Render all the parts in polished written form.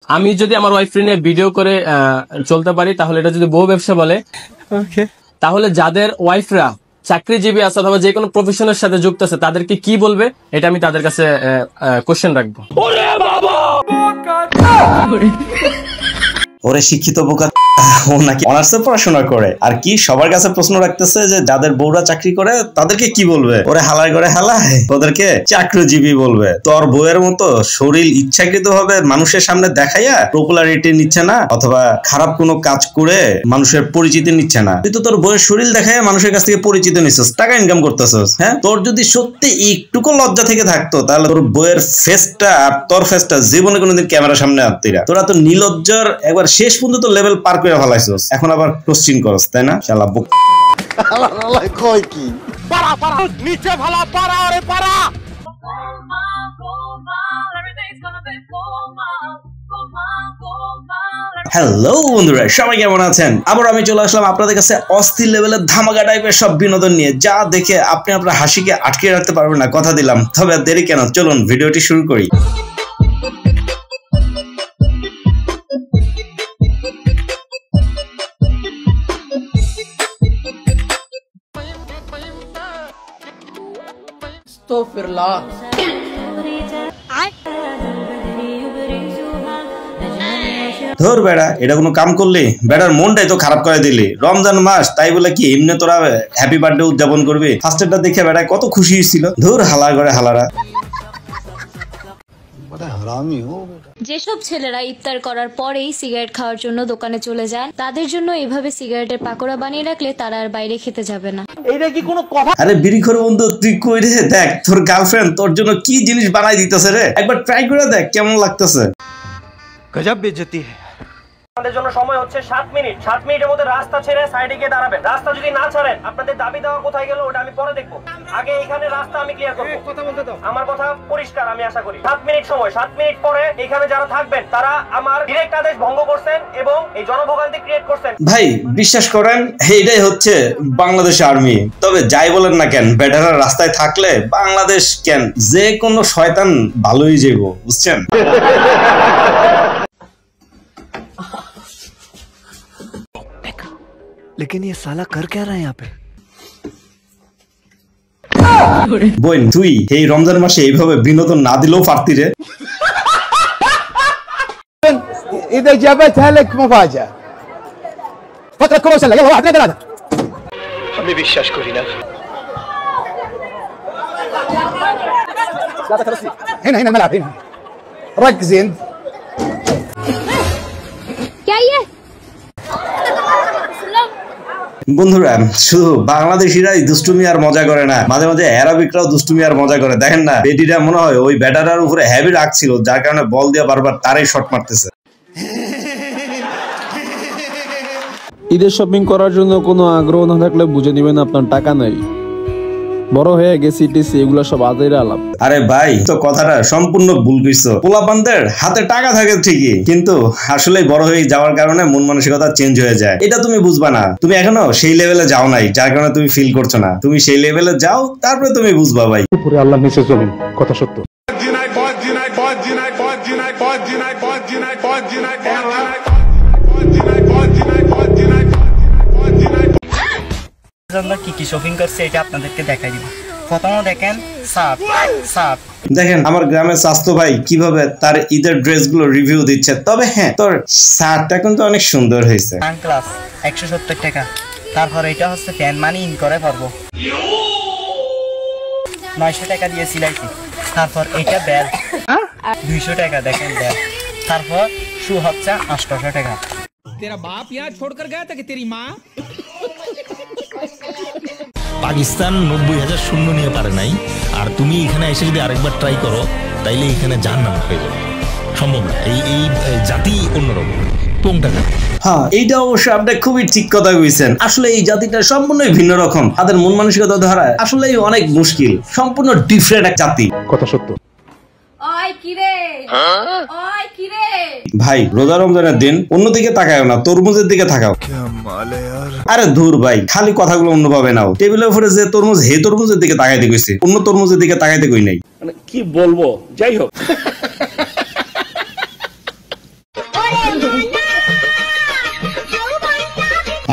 আমি যদি আমার ওয়াইফ নিয়ে ভিডিও করে চলতে পারি তাহলে এটা যদি বউ ব্যবসা বলে, তাহলে যাদের ওয়াইফরা চাকরিজীবী আছে অথবা যে কোনো প্রফেশনের সাথে যুক্ত আছে তাদেরকে কি বলবে, এটা আমি তাদের কাছে কোশ্চেন রাখবো। ওরে শিক্ষিত বোকা, ও নাকি অনার্সে পড়াশোনা করে আর কি সবার কাছে প্রশ্ন রাখতেছে যে যাদের বউরা চাকরি করে তাদেরকে কি বলবে। ওরে হালায় করে হালায় ওদেরকে চাকরিজীবী বলবে। তোর বউয়ের মতো শরীর ইচ্ছাকৃত ভাবে মানুষের সামনে দেখাইয়া পপুলারিটি নিচ্ছে না অথবা খারাপ কোনো কাজ করে মানুষের পরিচিতি নিচ্ছে না, তুই তো তোর বউয়ের শরীর দেখাইয়া মানুষের কাছ থেকে পরিচিতি নিচ্ছিস, টাকা ইনকাম করতেছিস। হ্যাঁ, তোর যদি সত্যি একটুকু লজ্জা থেকে থাকতো তাহলে তোর বউয়ের ফেসটা আর তোর ফেসটা জীবনে কোনোদিন ক্যামেরার সামনে আনতিরা। তোরা তো নিলজ্জার একবার শেষ পর্যন্ত লেভেল পার করে ফেলাইছিস, এখন আবার কোশ্চিন করস, তাই না? শালা বুক কই কি পারা পারা নিচে ভালা পারা আরে পারা। হ্যালো বন্ধুরা, সবাই কেমন আছেন? আবার আমি চলে আসলাম আপনাদের কাছে অস্থির লেভেলের ধামাকা টাইপের সব বিনোদন নিয়ে, যা দেখে আপনি আপনার হাসিকে আটকে রাখতে পারবেন না, কথা দিলাম। তবে আর দেরি কেন, চলুন ভিডিওটি শুরু করি। ধর বেড়া, এটা কোনো কাম করলি? বেড়ার মনটাই তো খারাপ করে দিলি। রমজান মাস তাই বলে কি এমনি তোরা হ্যাপি বার্থডে উদযাপন করবি? ফার্স্টেরটা দেখে বেড়া কত খুশি হয়েছিল। ধর হালা করে হালারা। যেসব ছেলেরা ইফতার করার পরেই সিগারেট খাওয়ার জন্য দোকানে চলে যান, তাদের জন্য এভাবে সিগারেটের পাকোড়া বানিয়ে রাখলে তারা আর বাইরে খেতে যাবে না। এইটা কি কোনো কথা? আরে বিড়িখোর বন্ধু, তুই কই রে? দেখ তোর গার্লফ্রেন্ড তোর জন্য কি জিনিস বানাই দিতেছে রে, একবার ট্রাই করে দেখ কেমন লাগতেছে। গজব বেইজ্জতি है। আপনাদের জন্য সময় হচ্ছে 7 মিনিট। 7 মিনিটের মধ্যে রাস্তা ছেড়ে সাইডে গিয়ে দাঁড়াবেন। রাস্তা যদি না ছাড়েন আপনাদের দাবি দেওয়া কোথায় গেল ওটা আমি পরে দেখব। আগে এখানে রাস্তা আমি ক্লিয়ার করব। কথা বলতে দাও। আমার কথা পরিষ্কার, আমি আশা করি। 7 মিনিট সময়। 7 মিনিট পরে এখানে যারা থাকবেন তারা আমার ডাইরেক্ট আদেশ ভঙ্গ করছেন এবং এই জনভোগান্তি ক্রিয়েট করছেন। ভাই বিশ্বাস করেন, এইটাই হচ্ছে বাংলাদেশ আর্মি। তবে যাই বলেন না কেন, বেটারা রাস্তায় থাকলে বাংলাদেশ কেন যে কোনো শয়তান ভালোই যাইব, বুঝছেন? लेकिन ये साला कर क्या रहा है यहाँ पे? বোন, তুই এই রমজান মাসে এইভাবে বিনোদন না দিলেও পারতি রে। إذا جابت لك مفاجأة فترة كروس يلا واحد اثنين ثلاثة. আমি বিশ্বাস করি না। هنا الملعب هنا ركز انت. क्या ये? বন্ধুরা, শুধু বাংলাদেশিরাই দুষ্টুমি আর মজা করে না, মাঝে মাঝে অ্যারাবিকরাও দুষ্টুমি আর মজা করে। দেখেন না, বেটিটা মনে হয় ওই ব্যাটারার উপরে হেভি রাখছিল, যার কারণে বল দিয়ে বারবার তারাই শট মারতেছে। ঈদের শপিং করার জন্য কোনো আগ্রহ না থাকলে বুঝে নিবেন আপনার টাকা নাই, বড় হয়ে গেছি টিসি, এগুলো সব আদের আলাপ। আরে ভাই, তো কথাটা সম্পূর্ণ ভুল কইছো। পোলাপানদের হাতে টাকা থাকে ঠিকই, কিন্তু আসলে বড় হয়ে যাওয়ার কারণে মন মানসিকতা চেঞ্জ হয়ে যায়। এটা তুমি বুঝবা না, তুমি এখনো সেই লেভেলে যাও নাই, যার কারণে তুমি ফিল করছো না। তুমি সেই লেভেলে যাও, তারপরে তুমি বুঝবা ভাই। পুরো আল্লাহ নিচে জমিন, কথা সত্য। কি কি শপিং করছে এটা আপনাদেরকে দেখাই দিব। প্রথমে দেখেন শার্ট। দেখেন আমার গ্রামের স্বাস্থ্য ভাই কিভাবে তার ঈদের ড্রেসগুলো রিভিউ দিচ্ছে। তবে হ্যাঁ, তোর শার্টটা কিন্তু অনেক সুন্দর হয়েছে। সানগ্লাস 170 টাকা। তারপর এটা হচ্ছে প্যান মানি ইন করে পারবো 900 টাকা দিয়ে সিলাইছি। তারপর এটা বেল্ট 200 টাকা, দেখেন বেল্ট। তারপর শু হচ্ছে 800 টাকা। तेरा बाप यहाँ छोड़कर गया था कि तेरी माँ? পাকিস্তান 90,000 শূন্য নিয়ে পারে নাই, আর তুমি এখানে এসে যদি আরেকবার ট্রাই করো তাইলে এখানে জাহান্নাম হয়ে যাবে। সম্ভব না, এই জাতি অন্যরকম পোংটাকা। হ্যাঁ, এইটা অবশ্য আপনি খুবই ঠিক কথা কইছেন। আসলে এই জাতিটা সম্পূর্ণই ভিন্ন রকম, তাদের মন মানসিকতা ধরা আসলেই অনেক মুশকিল, সম্পূর্ণ ডিফারেন্ট এক জাতি। কথা সত্য। ভাই রোজা রমজানের দিন অন্যদিকে তাকাও না, তরমুজের দিকে তাকাও। আরে ধুর ভাই, খালি কথাগুলো অন্যভাবে নাও। টেবিলের উপরে যে তরমুজ, হে তরমুজের দিকে তাকাইতে কইছি, অন্য তরমুজের দিকে তাকাইতে কই নাই। মানে কি বলবো, যাই হোক।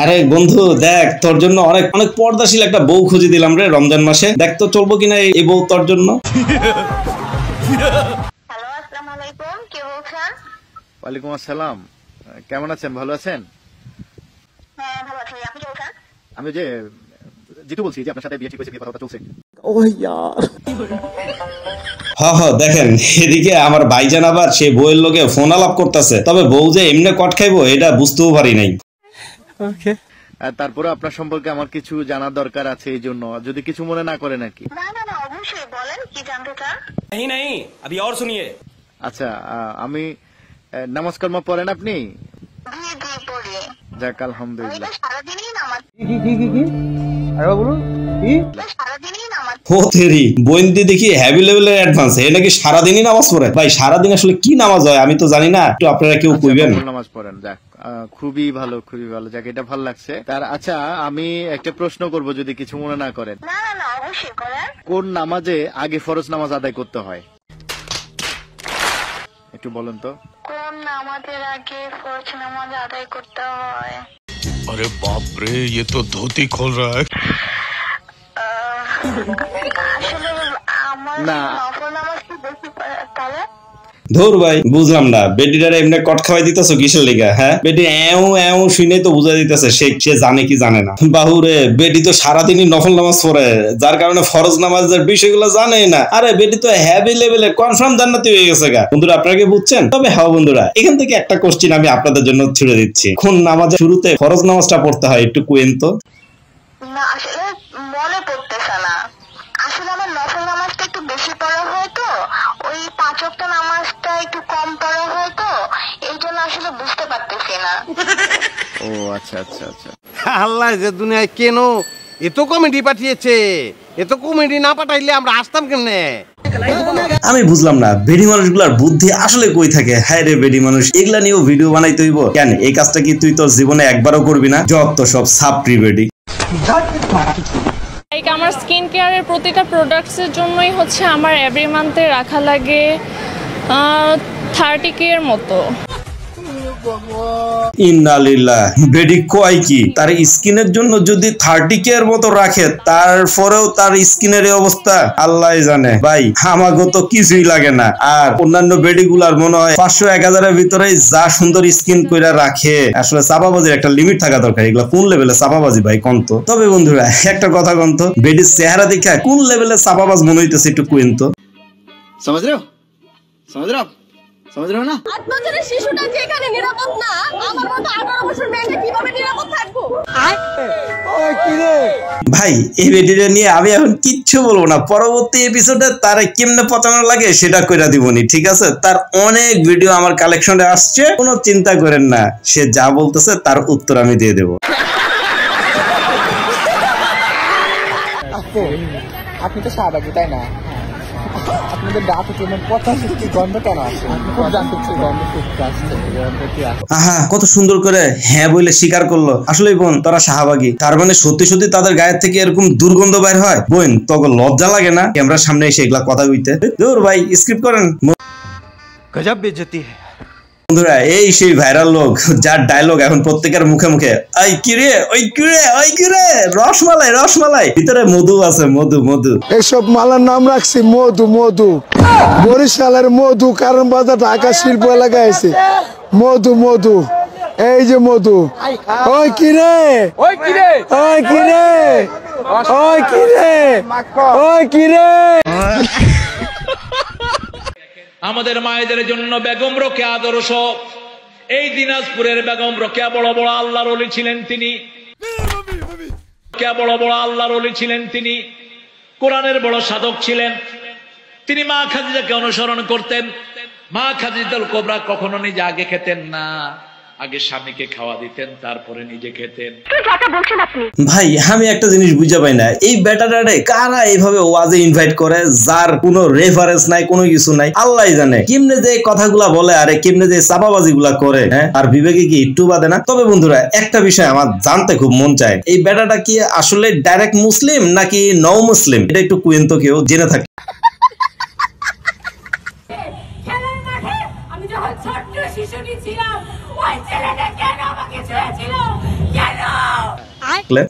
আরে বন্ধু দেখ, তোর জন্য অনেক অনেক পর্দাশীল একটা বউ খুঁজে দিলাম রে রমজান মাসে। দেখ তো চলবো কিনা এই বউ তোর জন্য। হ্যালো, আসসালামু আলাইকুম। কে বলছেন? ওয়ালাইকুম আসসালাম। কেমন আছেন? ভালো আছেন? হ্যাঁ, ভালো আছি। আপনি কে বলছেন? আমি যে জিতু বলছি, যে আপনার সাথে বিয়ে ঠিক হয়েছে, বিয়ে কথা চলছে। ও ইয়ার, হ দেখেন, এদিকে আমার ভাইজান আবার সে বউয়ের লোকে ফোন আলাপ করতেছে, তবে বউ যে এমনি কট খাইবো এটা বুঝতেও পারি নাই। ওকে, তারপরে আপনার সম্পর্কে আমার কিছু জানার দরকার আছে, এই জন্য যদি কিছু মনে না করেন আর কি। না, অবশ্যই বলেন, কি জানতে চান? नहीं अभी और सुनिए। আচ্ছা, আমি নামাজ কর্ম পড়েন আপনি? জি পড়ি। যাক, আলহামদুলিল্লাহ। সারাদিনই নামাজ। আরে বলুন কি? সারাদিনই নামাজ। ও তেরি, বইন্দি দেখি হ্যাভি লেভেলের অ্যাডভান্স। এ নাকি সারাদিনই নামাজ পড়ে। ভাই সারাদিন আসলে কি নামাজ হয় আমি তো জানি না, একটু আপনারা কেউ কইবেন। নামাজ পড়েন, যাক খুবই ভালো, খুবই ভালো। যাক, এটা ভালো লাগছে। তার আচ্ছা, আমি একটা প্রশ্ন করব যদি কিছু মনে না করেন। না, অবশ্যই করেন। কোন নামাজে আগে ফরজ নামাজ আদায় করতে হয় একটু বলেন তো। কোন নামাজের আগে ফরজ নামাজ আদায় করতে হয়? अरे बाप रे, ये तो धोती खोल रहा है। আসলে আমার না। নফল নামাজ কি বেশি তাহলে? ধুর ভাই, বুঝলাম না বেটিটারে এমনি কট খাওয়াই দিতেছো কিসের লিগা? হ্যাঁ, বেটি এও শুনে তো বুঝাই দিতেছে সে জানে কি জানে না। বাহুরে, বেটি তো সারাদিনই নফল নামাজ পড়ে, যার কারণে ফরজ নামাজের বিষয়গুলো জানেই না। আরে বেটি তো হ্যাভি লেভেলে কনফার্ম জান্নাতি হয়ে গেছে গা। বন্ধুরা আপনারা কি বুঝছেন? তবে হ্যাঁ বন্ধুরা, এখান থেকে একটা কোশ্চেন আমি আপনাদের জন্য ছুড়ে দিচ্ছি। কোন নামাজের শুরুতে ফরজ নামাজটা পড়তে হয় একটু কুয়েন তো। না, আসলে মনে পড়তেছে না। আসলে আমার নফল নামাজটা একটু বেশি পড়া হয় তো, ওই 5 ওয়াক্ত নামাজটা একটু কম পড়া হয় তো, এই জন্য আসলে বুঝতে পারতেছি না। ও আচ্ছা আচ্ছা আচ্ছা। আল্লাহ যে দুনিয়ায় কেন এত কমেডি পাঠিয়েছে, এত কমেডি না পাঠাইলে আমরা আসতাম কেমনে? আমি বুঝলাম না বেডি মানুষগুলার বুদ্ধি আসলে কই থাকে। হ্যাঁ রে বেডি মানুষ, এগুলা নিয়েও ভিডিও বানাইতে হইব কেন? এই কাজটা কি তুই তোর জীবনে একবারও করবি না? যত সব সাপ্রি বেডি। আমার স্কিন কেয়ারের প্রতিটা প্রোডাক্টসের জন্যই হচ্ছে আমার এভরি মান্থে রাখা লাগে 30K এর মতো। ইন্নালিল্লাহ, বেডি কয় কি? তার স্কিনের জন্য যদি 30K এর মতো রাখে, তারপরেও তার স্কিনের এই অবস্থা আল্লাহই জানে। ভাই আমাগো তো কিছুই লাগে না। আর অন্যান্য বেডি গুলার মনে হয় 500-1000 এর ভিতরে যা সুন্দর স্কিন কইরা রাখে। আসলে চাপাবাজির একটা লিমিট থাকা দরকার। এগুলা কোন লেভেলে চাপাবাজি ভাই কন্ত? তবে বন্ধুরা একটা কথা কন্ত, বেডির চেহারা দেখা কোন লেভেলে চাপাবাজ মনে হইতেছে একটু কুইন তো। समझ रहे हो না? 8 বছরের শিশুটা যে এখানে নিরাপদ না, আমার মতো 18 বছর মেয়েটা কিভাবে নিরাপদ থাকবো? ভাই এই ভিডিওটা নিয়ে আমি এখন কিচ্ছু বলবো না। পরবর্তী এপিসোডে তার কেমনে পচানো লাগে সেটা কইরা দিবনি, ঠিক আছে? তার অনেক ভিডিও আমার কালেকশনে আসছে, কোনো চিন্তা করেন না। সে যা বলতেছে তার উত্তর আমি দিয়ে দেব। আপনি তো শাহবাগী তাই না? আপনাদের দাঁত কেমন পচা গন্ধ কেন আসছে? খুব জানতে চাই, গন্ধ খুব আসছে। আহা, কত সুন্দর করে হ্যাঁ বলে স্বীকার করলো। আসলে বোন তোরা শাহবাগী, তার মানে সত্যি সত্যি তাদের গায়ের থেকে এরকম দুর্গন্ধ বের হয়? বোন তোকে লজ্জা লাগে না ক্যামেরার সামনে এসে এগুলা কথা কইতে? দূর ভাই, স্ক্রিপ্ট করেন। গজব বেজতি। বন্ধুরা এই সেই ভাইরাল লোক যার ডায়লগ এখন প্রত্যেকের মুখে মুখে, ওই কিরে ওই কিরে ওই কিরে, রসমালাই রসমালাই, ভিতরে মধু আছে, মধু মধু। এসব মালার নাম রাখছি মধু। বরিশালের মধু, কারণ বাজার ঢাকা শিল্প এলাকায় আছে মধু। এই যে মধু। ওই কিরে ওই কিরে ওই কিরে ওই কিরে ওই কিরে। আমাদের মায়েদের জন্য বেগম রোকেয়া আদর্শ। এই দিনাজপুরের বেগম রোকেয়া বড় বড় আল্লাহর ওলি ছিলেন তিনি। বড় বড় আল্লাহর ওলি ছিলেন তিনি, কোরআনের বড় সাধক ছিলেন তিনি। মা খাদিজাকে অনুসরণ করতেন। মা খাদিজাতুল কুবরা কখনো নিজে আগে খেতেন না, আগে স্বামীকে খাওয়া দিতেন, তারপরে নিজে খেতেন। ভাই আমি একটা জিনিস বুঝা পাই না, এই বেটাটারে কারা এইভাবে ওয়াজে ইনভাইট করে যার কোনো রেফারেন্স নাই, কোনো কিছু নাই? আল্লাহই জানে কেমনে যে কথাগুলা বলে, আরে কেমনে যে চাপাবাজি গুলা করে। হ্যাঁ, আর বিবেকে কি একটু বাদে না? তবে বন্ধুরা একটা বিষয় আমার জানতে খুব মন চায়, এই বেটাটা কি আসলে ডাইরেক্ট মুসলিম নাকি নও মুসলিম? এটা একটু কুয়েন তো কেউ জেনে থাকে। আমি যখন ছোট্ট শিশুটি ছিলাম, ওই ছেলেটা কেন আমাকে ছুঁয়েছিল?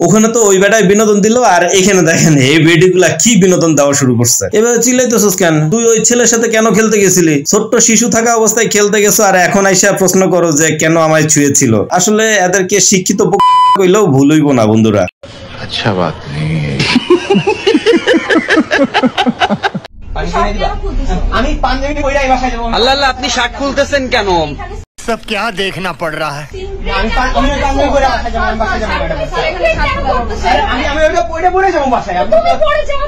ওখানে তো ওই বেটায় বিনোদন দিল, আর এখানে দেখেন এই বেডিগুলা কি বিনোদন দেওয়া শুরু করছে। এভাবে চিল্লাইতেছিস কেন? তুই ওই ছেলের সাথে কেন খেলতে গেছিলি? ছোট্ট শিশু থাকা অবস্থায় খেলতে গেছো, আর এখন আইসা প্রশ্ন করো যে কেন আমায় ছুঁয়েছিল। আসলে এদেরকে শিক্ষিত কইলেও ভুল হইব না বন্ধুরা। আচ্ছা বাত নেই। আমি পাঞ্জাবি পরে এই বাসায় যাব। আল্লাহ আল্লাহ, আপনি শার্ট খুলতেছেন কেন? सब क्या देखना पड़ रहा है? আমি পাঞ্জাবি পরে বাসায় যাব, আমি বাসায় যাব। আমি ওটা পরে যাব বাসায়। আমি পরে যাব।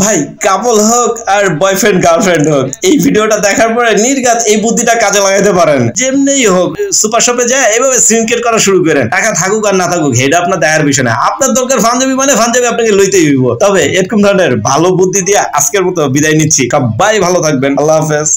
ভাই কাপল হোক আর বয়ফ্রেন্ড গার্লফ্রেন্ড হোক, এই ভিডিওটা দেখার পরে নির্ঘাত এই বুদ্ধিটা কাজে লাগাইতে পারেন। যেমনিই হোক সুপার শপে যায় এভাবে সিনকেট করা শুরু করেন। টাকা থাকুক আর না থাকুক এটা আপনার দেখার বিষয় না। আপনার দরকার পাঞ্জাবি মানে পাঞ্জাবি আপনাকে লইতেই হইব। তবে এরকম ধরনের ভালো বুদ্ধি দিয়ে আজকের মতো বিদায় নিচ্ছি। সবাই ভালো থাকবেন, আল্লাহ হাফেজ।